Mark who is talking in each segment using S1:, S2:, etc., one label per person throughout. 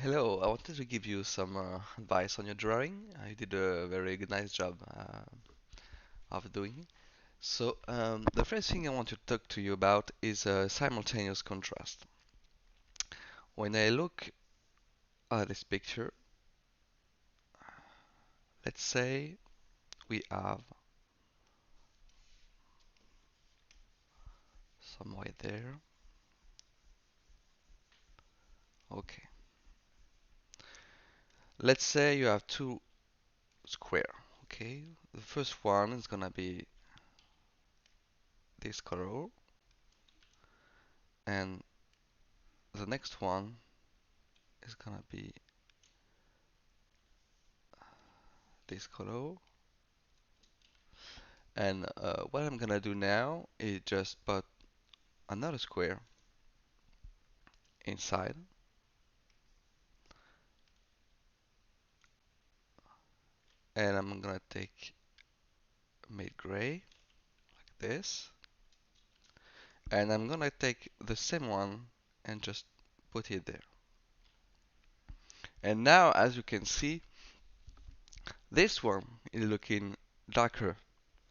S1: Hello, I wanted to give you some advice on your drawing. You did a very good, nice job of doing it. So, the first thing I want to talk to you about is simultaneous contrast. When I look at this picture, let's say we have some white there. Okay. Let's say you have two square. Okay. The first one is gonna be this color, and the next one is gonna be this color. And what I'm gonna do now is just put another square inside, and I'm gonna take mid gray like this, and I'm gonna take the same one and just put it there. And now, as you can see, this one is looking darker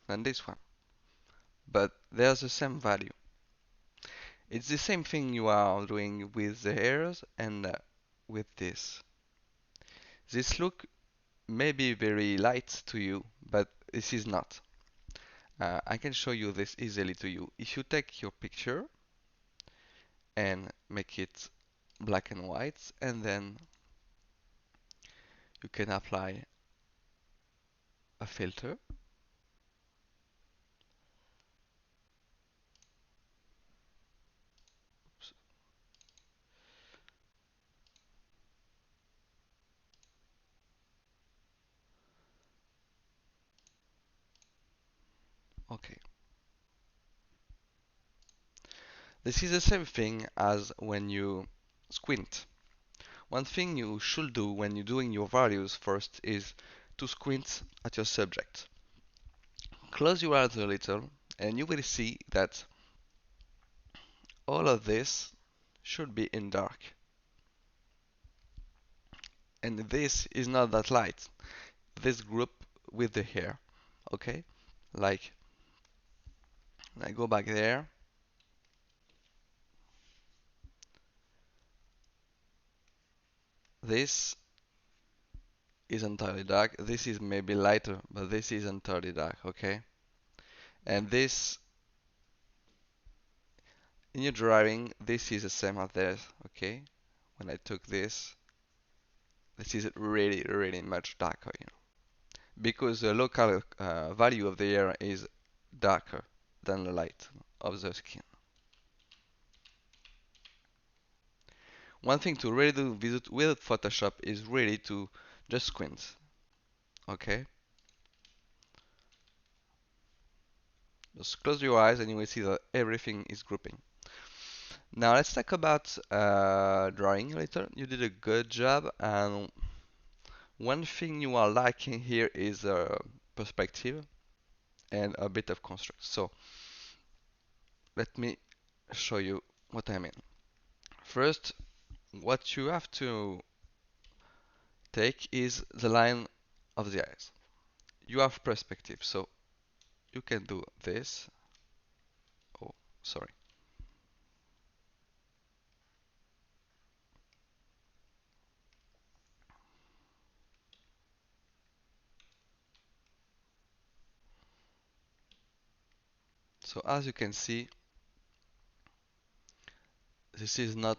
S1: than this one, but there's the same value. It's the same thing you are doing with the hairs and with this. This look may be very light to you, but this is not. I can show you this easily to you. If you take your picture and make it black and white, and then you can apply a filter. Okay. This is the same thing as when you squint. One thing you should do when you're doing your values first is to squint at your subject. Close your eyes a little, and you will see that all of this should be in dark. And this is not that light. This group with the hair. Okay? Like, I go back there. This is entirely dark. This is maybe lighter, but this is entirely dark, okay? And this, in your drawing, this is the same as this, okay? When I took this is really, really much darker, because the local value of the air is darker than the light of the skin. One thing to really do with Photoshop is really to just squint, okay? Just close your eyes and you will see that everything is grouping. Now let's talk about drawing later. You did a good job, and one thing you are lacking here is perspective and a bit of construct. So let me show you what I mean. First, what you have to take is the line of the eyes. You have perspective, so you can do this. Oh, sorry. So as you can see, this is not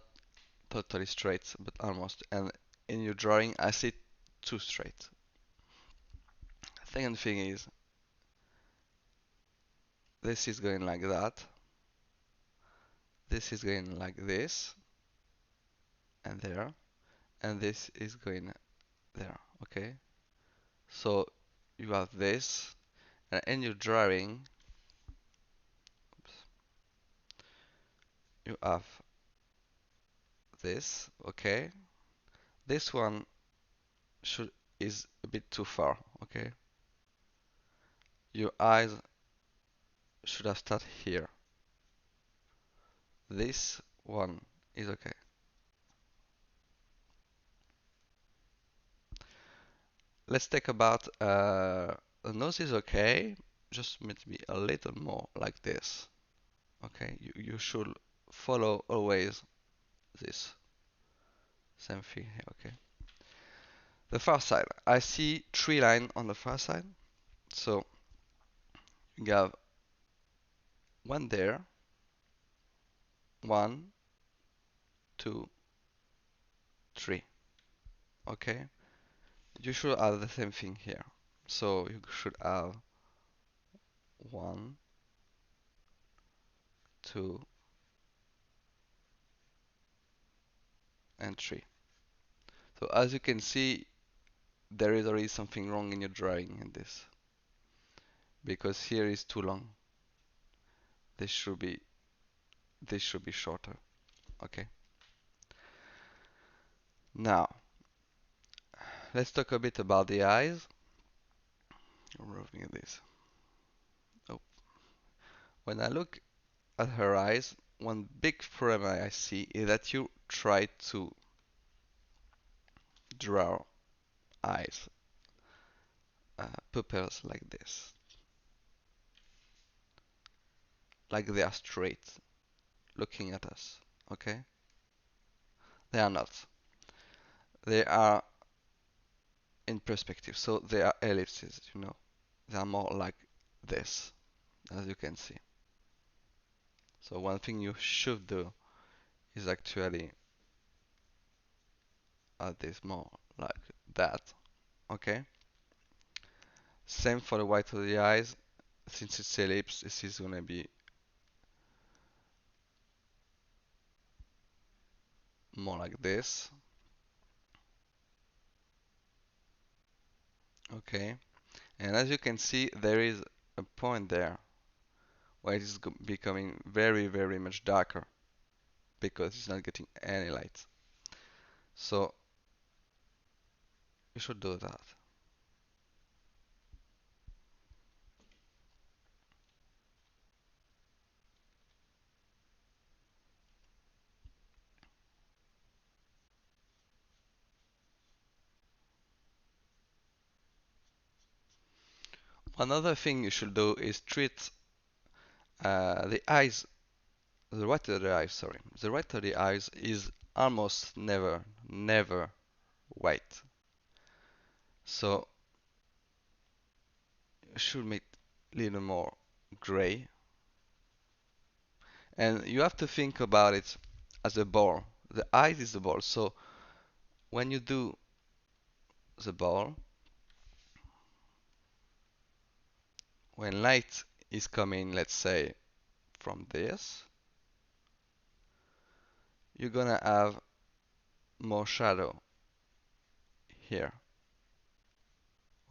S1: totally straight, but almost. And in your drawing, I see too straight. Second thing is, this is going like that. This is going like this and there, and this is going there. Okay. So you have this, and in your drawing, oops, you have this. Okay. This one should is a bit too far. Okay. Your eyes should have started here. This one is okay. let's take about the nose is okay, just maybe a little more like this. Okay, you should follow always this same thing here. Okay, the far side. I see three lines on the far side, so you have one there, one, two, three. Okay, you should have the same thing here. So you should have one, two, and three. So as you can see, there is already something wrong in your drawing in this because here is too long. This should be this should be shorter. Okay. Now let's talk a bit about the eyes. Removing this. Oh, when I look at her eyes, one big problem I see is that you try to draw eyes, pupils like this, like they are straight, looking at us. Okay? They are not. They are in perspective, so they are ellipses, you know. They are more like this, as you can see. So one thing you should do is actually add this more like that. Okay? Same for the white of the eyes. Since it's ellipse, this is gonna be more like this. Okay? And as you can see, there is a point there where it is becoming very, very much darker because it's not getting any light. So you should do that. Another thing you should do is treat the eyes, the right of the eyes, sorry. The right of the eyes is almost never white. So you should make a little more gray. And you have to think about it as a ball. The eyes is the ball. So when you do the ball, when light is coming, let's say, from this, you're gonna have more shadow here.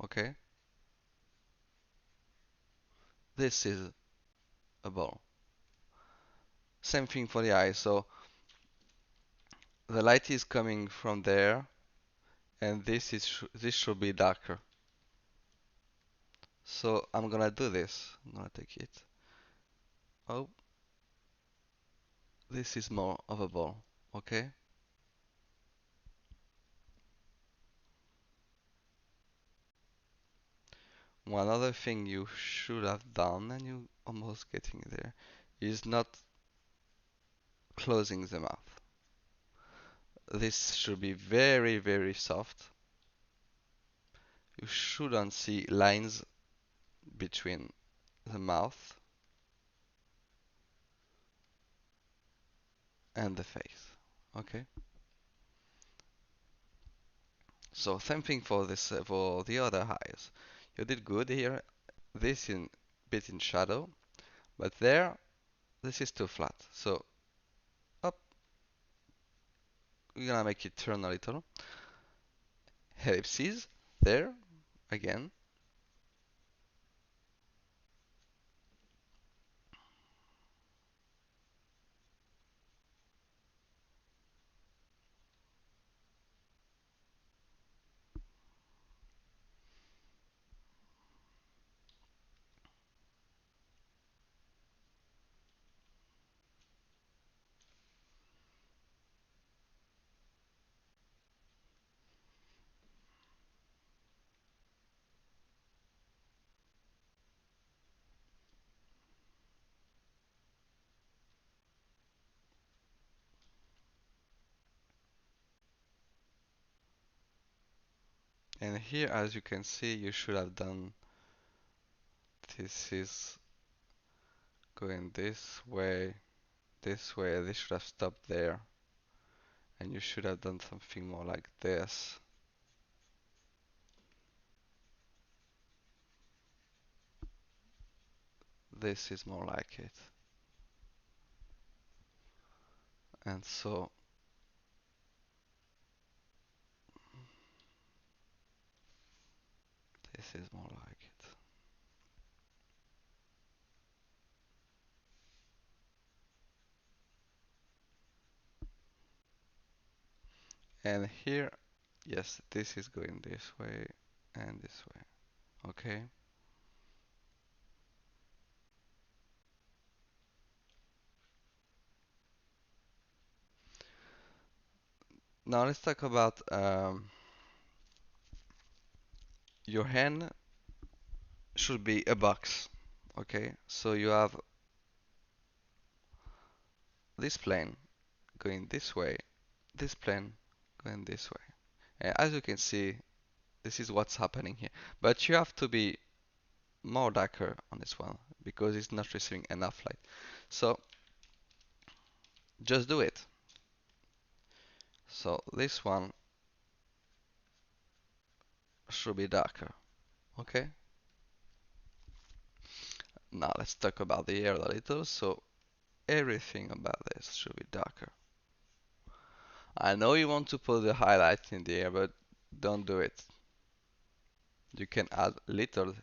S1: Okay? This is a ball. Same thing for the eye. So the light is coming from there, and this should be darker. So I'm gonna do this. I'm gonna take it. Oh, this is more of a ball. Okay? One other thing you should have done, and you almost getting there, is not closing the mouth. This should be very, very soft. You shouldn't see lines between the mouth and the face. Okay? So same thing for this for the other eyes. You did good here. This in bit in shadow, but there this is too flat. So up, we're gonna make it turn a little. Ellipses there again. And here, as you can see, you should have done this is going this way, this should have stopped there, and you should have done something more like this. This is more like it. And so this is more like it. And here, yes, this is going this way and this way. Okay. Now let's talk about your hand should be a box. Okay. So you have this plane going this way, this plane going this way. And as you can see, this is what's happening here. But you have to be more darker on this one because it's not receiving enough light. So just do it. So this one should be darker. Okay. Now let's talk about the air a little. So everything about this should be darker. I know you want to put the highlight in the air, but don't do it. You can add little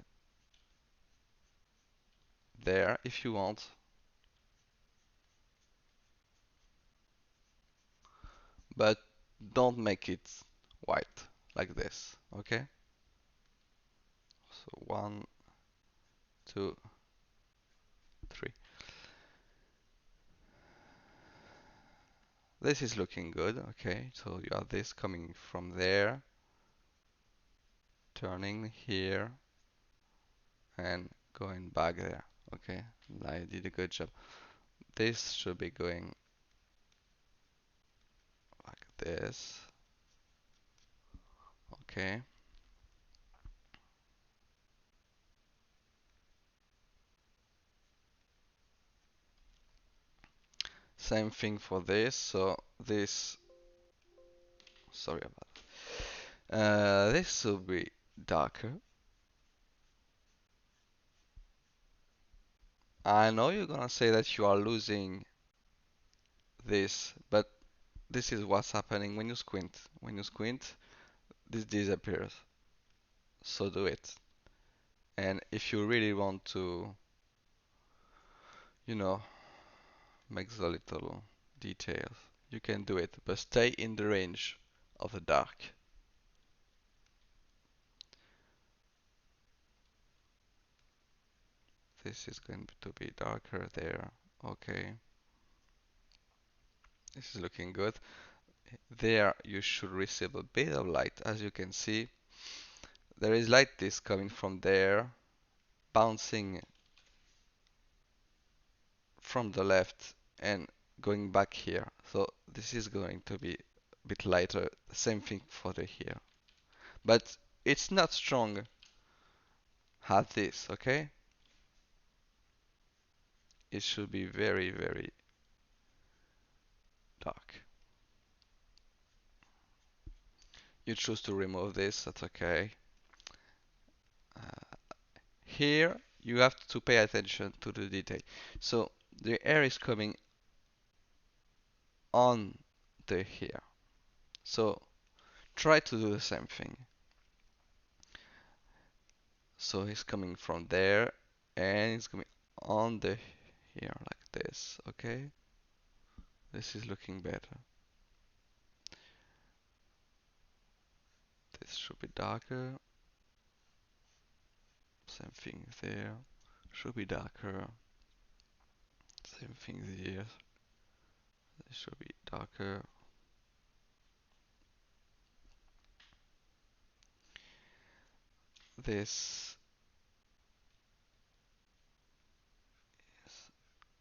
S1: there if you want, but don't make it white like this. Okay? So one, two, three. This is looking good. Okay, so you have this coming from there, turning here, and going back there. Okay, I did a good job. This should be going like this. Okay. Same thing for this. So this, sorry about this will be darker. I know you're gonna say that you are losing this, but this is what's happening when you squint. When you squint, this disappears. So do it. And if you really want to, you know, make the little details, you can do it, but stay in the range of the dark. This is going to be darker there. Okay, this is looking good. There you should receive a bit of light. As you can see, there is light this coming from there, bouncing from the left and going back here. So this is going to be a bit lighter. Same thing for the here. But it's not strong as this, okay? It should be very, very dark. You choose to remove this, that's okay. Uh, Here you have to pay attention to the detail. So the air is coming on the here. So try to do the same thing. So it's coming from there and it's coming on the here like this, okay? This is looking better. This should be darker. Same thing there. Should be darker. Same thing here. This should be darker. This is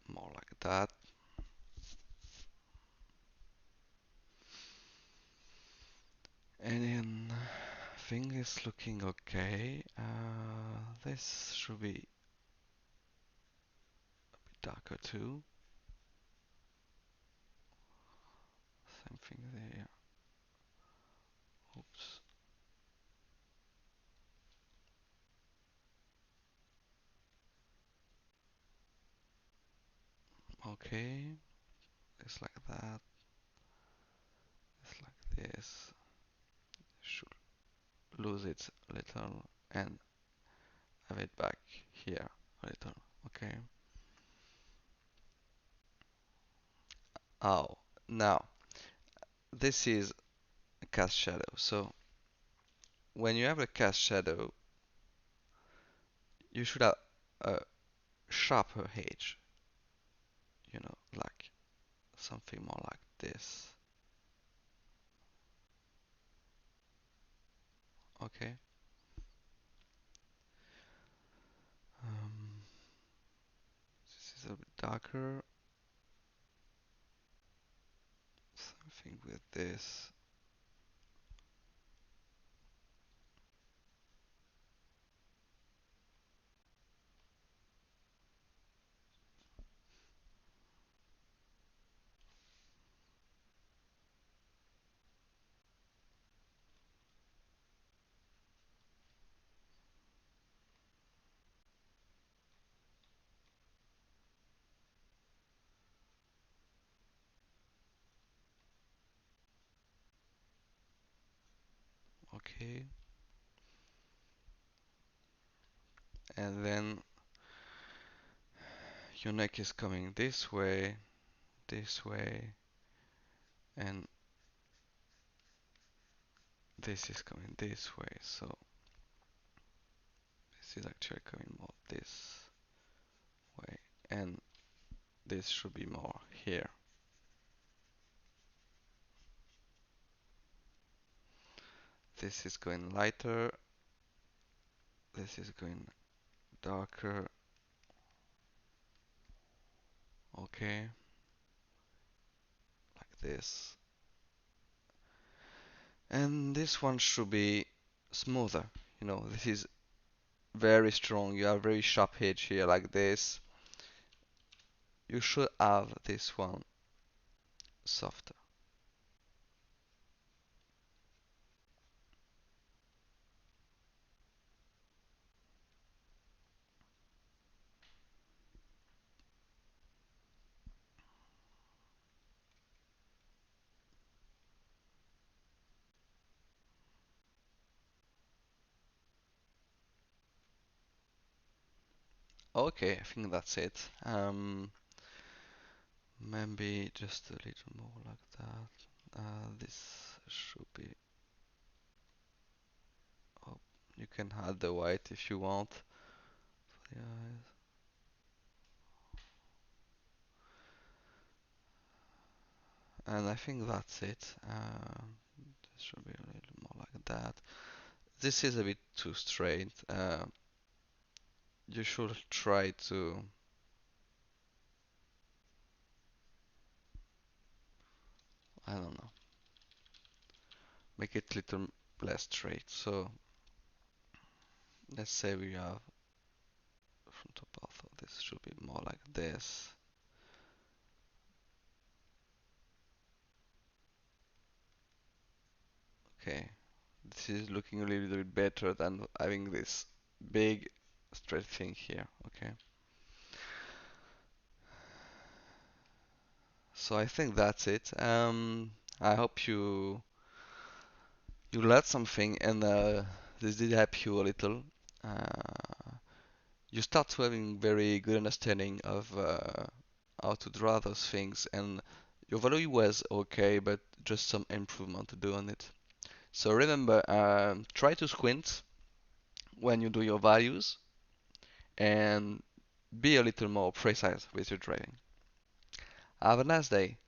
S1: more like that. And then think it's looking okay. This should be a bit darker too. Same thing there. Oops. Okay. It's like that. It's like this. Should lose it a little and have it back here a little. Okay. Oh, now this is a cast shadow. So when you have a cast shadow, you should have a sharper edge, like something more like this. Okay. Um, this is a bit darker. Something with this. Okay. And then your neck is coming this way, and this is coming this way. So this is actually coming more this way, and this should be more here. This is going lighter, this is going darker. Okay, like this. And this one should be smoother. This is very strong. You have very sharp edge here like this. You should have this one softer. Okay, I think that's it. Maybe just a little more like that. This should be. Oh, you can add the white if you want for the eyes. And I think that's it. This should be a little more like that. This is a bit too straight. You should try to, I don't know, make it a little less straight. So let's say we have frontal path. So this should be more like this. Okay, this is looking a little bit better than having this big straight thing here. Okay, so I think that's it. I hope you learned something and this did help you a little. You start to having very good understanding of how to draw those things, and your value was okay, but just some improvement to do on it. So remember, try to squint when you do your values and be a little more precise with your drawing. Have a nice day.